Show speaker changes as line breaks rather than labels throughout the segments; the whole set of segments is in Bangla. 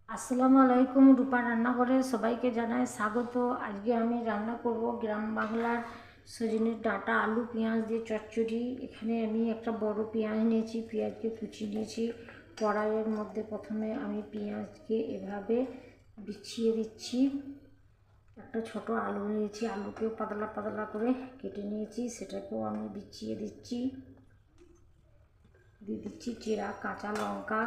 আসসালামু আলাইকুম। রূপা রান্নাঘরে সবাইকে জানাই স্বাগত। আজকে আমি রান্না করব গ্রাম বাংলার সজনের ডাঁটা আলু পেঁয়াজ দিয়ে চচ্চড়ি। এখানে আমি একটা বড় পেঁয়াজ নিয়েছি, পেঁয়াজকে কুচিয়ে নিয়েছি। কড়াইয়ের মধ্যে প্রথমে আমি পেঁয়াজকে এভাবে বিছিয়ে দিচ্ছি। একটা ছোট আলু নিয়েছি, আলুকেও পাতলা পাতলা করে কেটে নিয়েছি, সেটাকেও আমি বিছিয়ে দিচ্ছি। দিয়ে দিচ্ছি চেরা কাঁচা লঙ্কা।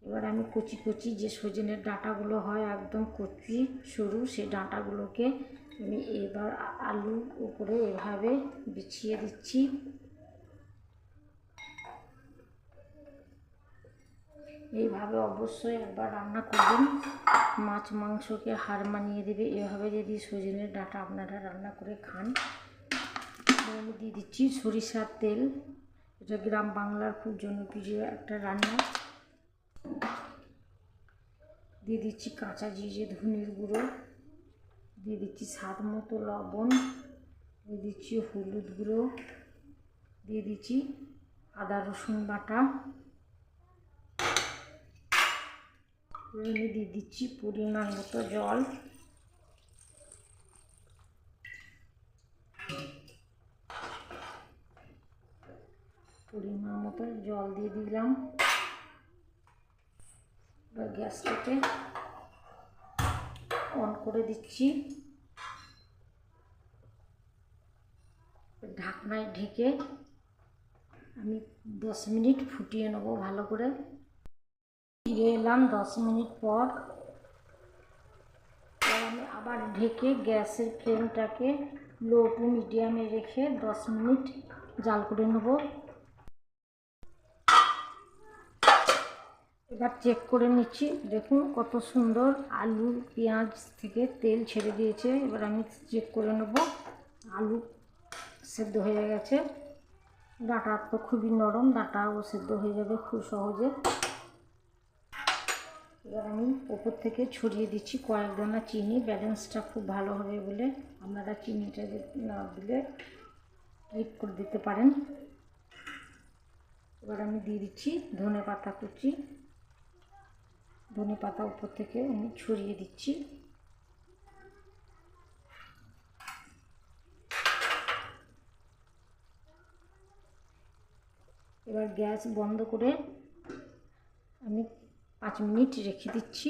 এবার আমি কচি কচি যে সজনের ডাঁটাগুলো হয় একদম কচি সরু, সেই ডাঁটাগুলোকে আমি এবার আলুর উপরে এভাবে বিছিয়ে দিচ্ছি। এইভাবে অবশ্যই একবার রান্না করবেন, মাছ মাংসকে হার মানিয়ে দেবে এভাবে যদি সজনের ডাঁটা আপনারা রান্না করে খান। আমি দিয়ে দিচ্ছি সরিষার তেল, এটা গ্রাম বাংলার খুব জনপ্রিয় একটা রান্না। দিয়ে দিচ্ছি কাঁচা জিরে ধনের গুঁড়ো, দিয়ে দিচ্ছি স্বাদ মতো লবণ, দিয়ে দিচ্ছি হলুদ গুঁড়ো, দিয়ে দিচ্ছি আদা রসুন বাটা, আমি দিয়ে দিচ্ছি পরিমাণ মতো জল। পরিমাণ মতো জল দিয়ে দিলাম। এবার গ্যাসটাকে অন করে দিচ্ছি। ঢাকনায় ঢেকে আমি 10 মিনিট ফুটিয়ে নেব ভালো করে। ফিরে এলাম 10 মিনিট পর। আমি আবার ঢেকে গ্যাসের ফ্লেমটাকে লো টু মিডিয়ামে রেখে 10 মিনিট জাল করে নেব। এবার চেক করে নিচ্ছি, দেখুন কত সুন্দর আলু পেঁয়াজ থেকে তেল ছেড়ে দিয়েছে। এবার আমি চেক করে নেব আলু সেদ্ধ হয়ে গেছে। ডাঁটা তো খুবই নরম, ডাঁটাও সেদ্ধ হয়ে যাবে খুব সহজে। এবার আমি ওপর থেকে ছড়িয়ে দিচ্ছি কয়েক দানা চিনি, ব্যালেন্সটা খুব ভালো হবে বলে। আপনারা চিনিটা না দিলে স্কিপ করে দিতে পারেন। এবার আমি দিয়ে দিচ্ছি ধনে পাতা কুচি, ধনে পাতা উপর থেকে আমি ছড়িয়ে দিচ্ছি। এবার গ্যাস বন্ধ করে আমি 5 মিনিট রেখে দিচ্ছি।